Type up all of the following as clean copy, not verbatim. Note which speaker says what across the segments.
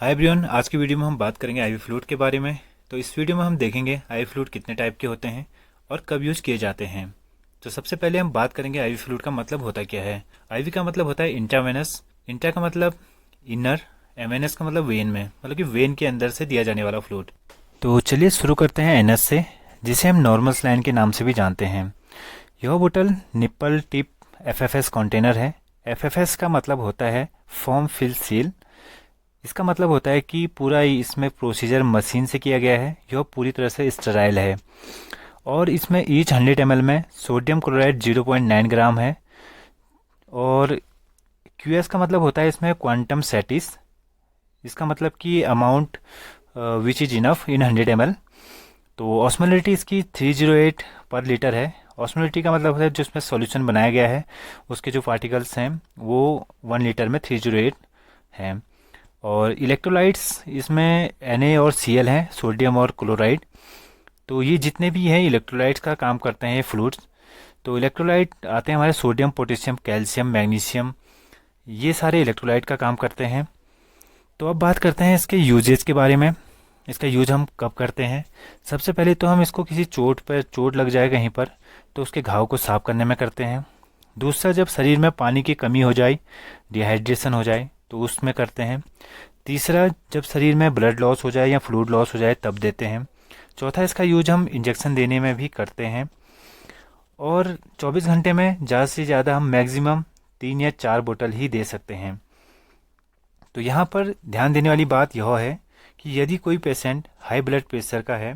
Speaker 1: Hi everyone, आज की video में हम बात करेंगे आईवी फ्लूइड के बारे में। तो इस वीडियो में हम देखेंगे आईवी फ्लूइड कितने टाइप के होते हैं और कब यूज किए जाते हैं। तो सबसे पहले हम बात करेंगे आईवी फ्लूइड का मतलब होता क्या है। आईवी का मतलब होता है इंट्रावेनस। इंट्रा का मतलब इनर, एमएनएस का मतलब वेन में, मतलब कि वेन के अंदर से दिया जाने वाला फ्लूइड। तो चलिए शुरू करते हैं एनएस से, जिसे हम नॉर्मल स्लाइन के नाम से भी जानते हैं। यह बोतल निप्पल टिप एफएफएस कंटेनर है। एफएफएस का मतलब होता है फॉर्म फिल सील। इसका मतलब होता है कि पूरा इसमें प्रोसीजर मशीन से किया गया है, यह पूरी तरह से स्टेराइल है। और इसमें ईच 100 ml में सोडियम क्लोराइड 0.9 ग्राम है। और क्यूएस का मतलब होता है इसमें क्वांटम सेटिस। इसका मतलब कि amount which is enough in 100 ml। तो ऑस्मोलिटी इसकी 308 पर लीटर है। ऑस्मोलिटी का मतलब होता है जो इसमें सॉल्यूशन बनाया गया है उसके जो पार्टिकल्स हैं वो 1 लीटर में 308 हैं। और इलेक्ट्रोलाइट्स इसमें Na और Cl हैं, सोडियम और क्लोराइड। तो ये जितने भी हैं इलेक्ट्रोलाइट्स का काम करते हैं ये फ्लूइड्स। तो इलेक्ट्रोलाइट आते हैं हमारे सोडियम, पोटेशियम, कैल्शियम, मैग्नीशियम, ये सारे इलेक्ट्रोलाइट का काम करते हैं। तो अब बात करते हैं इसके यूजेस के बारे में। इसका यूज हम कब करते हैं। सबसे पहले तो हम इसको किसी चोट लग जाए कहीं पर तो उसके घाव को साफ करने में करते हैं। दूसरा, जब शरीर में पानी की कमी हो जाए, डिहाइड्रेशन हो जाए तो उसमें करते हैं। तीसरा, जब शरीर में ब्लड लॉस हो जाए या फ्लूइड लॉस हो जाए तब देते हैं। चौथा, इसका यूज हम इंजेक्शन देने में भी करते हैं। और 24 घंटे में ज़्यादा से ज़्यादा हम मैक्सिमम 3 या 4 बोतल ही दे सकते हैं। तो यहाँ पर ध्यान देने वाली बात यह है कि यदि कोई पेशेंट हाई ब्लड प्रेशर का है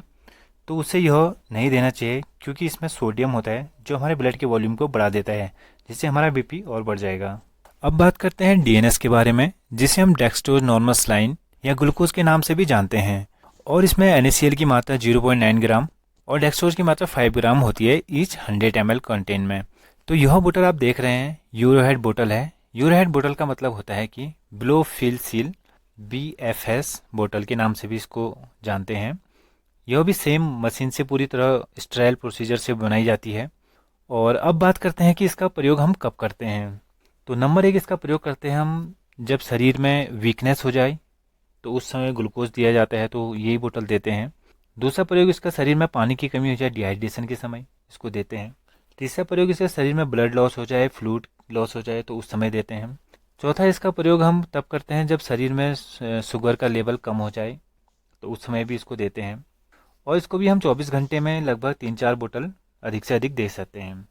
Speaker 1: तो उसे यह नहीं देना चाहिए, क्योंकि इसमें सोडियम होता है जो हमारे ब्लड के वॉल्यूम को बढ़ा देता है, जिससे हमारा बीपी और बढ़ जाएगा। अब बात करते हैं डीएनएस के बारे में, जिसे हम डेक्सट्रोज नॉर्मल स्लाइन या ग्लूकोज के नाम से भी जानते हैं। और इसमें NaCl की मात्रा 0.9 ग्राम और डेक्सट्रोज की मात्रा 5 ग्राम होती है ईच 100 ml कंटेन में। तो यह बोतल आप देख रहे हैं यूरोहेड बोतल है। यूरोहेड बोतल का मतलब होता है कि ब्लो फिल सील, BFS बोतल के नाम से भी इसको जानते हैं। यह भी सेम मशीन से पूरी तरह स्टेराइल प्रोसीजर से बनाई जाती है। और अब बात करते हैं कि इसका प्रयोग हम कब करते हैं। तो नंबर 1, इसका प्रयोग करते हैं हम जब शरीर में वीकनेस हो जाए तो उस समय ग्लूकोज दिया जाता है, तो यही बोतल देते हैं। दूसरा प्रयोग, इसका शरीर में पानी की कमी हो जाए डिहाइड्रेशन के समय, इसको देते हैं। तीसरा प्रयोग, इसका शरीर में ब्लड लॉस हो जाए, फ्लूइड लॉस हो जाए तो उस समय देते हैं। चौथा, इसका प्रयोग हम तब करते हैं जब शरीर में शुगर का लेवल कम हो जाए, तो उस समय भी इसको देते हैं। और इसको भी हम 24 घंटे में लगभग 3-4 बोतल अधिक से अधिक दे सकते हैं।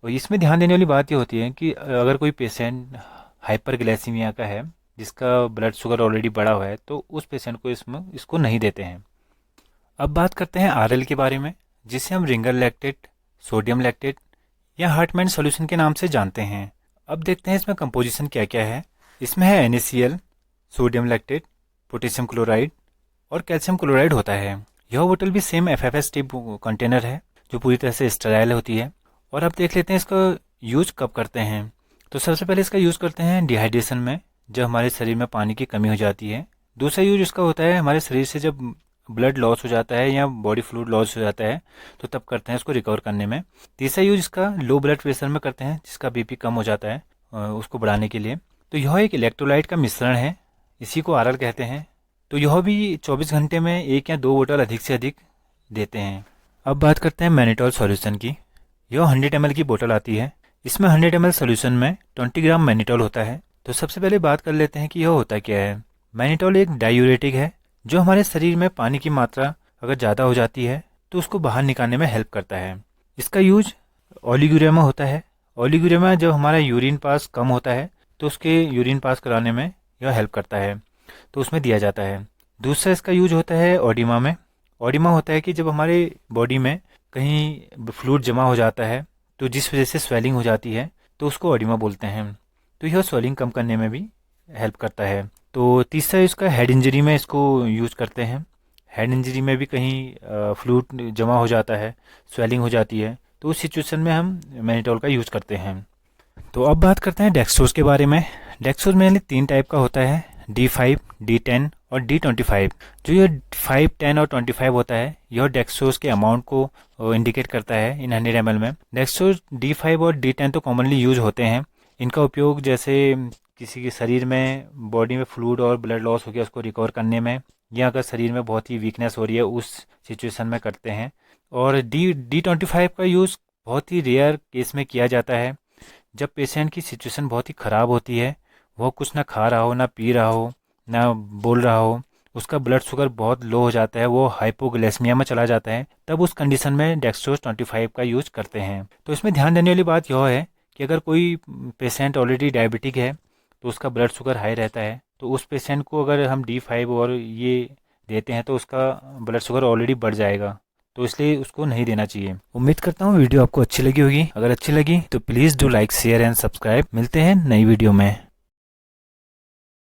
Speaker 1: और इसमें ध्यान देने वाली बात ये होती है कि अगर कोई पेशेंट हाइपरग्लाइसीमिया का है, जिसका ब्लड शुगर ऑलरेडी बढ़ा हुआ है, तो उस पेशेंट को इसको नहीं देते हैं। अब बात करते हैं आरएल के बारे में, जिसे हम रिंगर लैक्टेट, सोडियम लैक्टेट या हार्टमैन सॉल्यूशन के नाम से जानते हैं। अब देखते हैं इसमें कंपोजिशन क्या क्या है। इसमें है NaCl, sodium lactate, potassium chloride और कैल्शियम क्लोराइड होता है। यह बोतल भी सेम FFS टिप कंटेनर है जो पूरी तरह से स्टेराइल होती है। और अब देख लेते हैं इसका यूज कब करते हैं। तो सबसे पहले इसका यूज़ करते हैं डिहाइड्रेशन में, जब हमारे शरीर में पानी की कमी हो जाती है। दूसरा यूज इसका होता है हमारे शरीर से जब ब्लड लॉस हो जाता है या बॉडी फ्लूइड लॉस हो जाता है, तो तब करते हैं इसको रिकवर करने में। तीसरा यूज इसका लो ब्लड प्रेशर में करते हैं, जिसका बीपी कम हो जाता है, उसको बढ़ाने के लिए। तो यह एक इलेक्ट्रोलाइट का मिश्रण है, इसी को आरएल कहते हैं। तो यह भी 24 घंटे में 1 या 2 बोतल अधिक से अधिक देते हैं। अब बात करते हैं मैनिटॉल सॉल्यूशन की। यह 100 ml की बोतल आती है। इसमें 100 ml सॉल्यूशन में 20 ग्राम मैनिटॉल होता है। तो सबसे पहले बात कर लेते हैं कि यह होता क्या है। मैनिटॉल एक डायूरेटिक है जो हमारे शरीर में पानी की मात्रा अगर ज़्यादा हो जाती है तो उसको बाहर निकालने में हेल्प करता है। इसका यूज ओलिगोरेमा होता है। ओलिगोरेमा जब हमारा यूरिन पास कम होता है तो उसके यूरिन पास कराने में यह हेल्प करता है, तो उसमें दिया जाता है। दूसरा इसका यूज होता है ओडिमा में। ओडिमा होता है कि जब हमारे बॉडी में कहीं फ्लूइड जमा हो जाता है तो जिस वजह से स्वेलिंग हो जाती है, तो उसको ओडिमा बोलते हैं। तो यह स्वेलिंग कम करने में भी हेल्प करता है। तो तीसरा इसका हेड इंजरी में इसको यूज करते हैं। हेड इंजरी में भी कहीं फ्लूइड जमा हो जाता है, स्वेलिंग हो जाती है, तो उस सिचुएशन में हम मैनिटॉल का यूज़ करते हैं। तो अब बात करते हैं डेक्सट्रोज के बारे में। डेक्सट्रोज मेनली 3 टाइप का होता है, D5, D10 और D25। जो ये 5, 10 और 25 होता है, यह डेक्सट्रोज के अमाउंट को इंडिकेट करता है इन 100 ml में। डेक्सट्रोज D5 और D10 तो कॉमनली यूज होते हैं। इनका उपयोग जैसे किसी के शरीर में बॉडी में फ्लूइड और ब्लड लॉस हो गया उसको रिकवर करने में, या अगर शरीर में बहुत ही वीकनेस हो रही है उस सिचुएशन में करते हैं। और D25 का यूज़ बहुत ही रेयर केस में किया जाता है, जब पेशेंट की सिचुएशन बहुत ही ख़राब होती है, वो कुछ ना खा रहा हो, ना पी रहा हो, ना बोल रहा हो, उसका ब्लड शुगर बहुत लो हो जाता है, वो हाइपोग्लाइसेमिया में चला जाता है, तब उस कंडीशन में डेक्सट्रोज 25 का यूज़ करते हैं। तो इसमें ध्यान देने वाली बात यह है कि अगर कोई पेशेंट ऑलरेडी डायबिटिक है तो उसका ब्लड शुगर हाई रहता है, तो उस पेशेंट को अगर हम D5 और ये देते हैं तो उसका ब्लड शुगर ऑलरेडी बढ़ जाएगा, तो इसलिए उसको नहीं देना चाहिए। उम्मीद करता हूँ वीडियो आपको अच्छी लगी होगी। अगर अच्छी लगी तो please do like share and subscribe. मिलते हैं नई वीडियो में।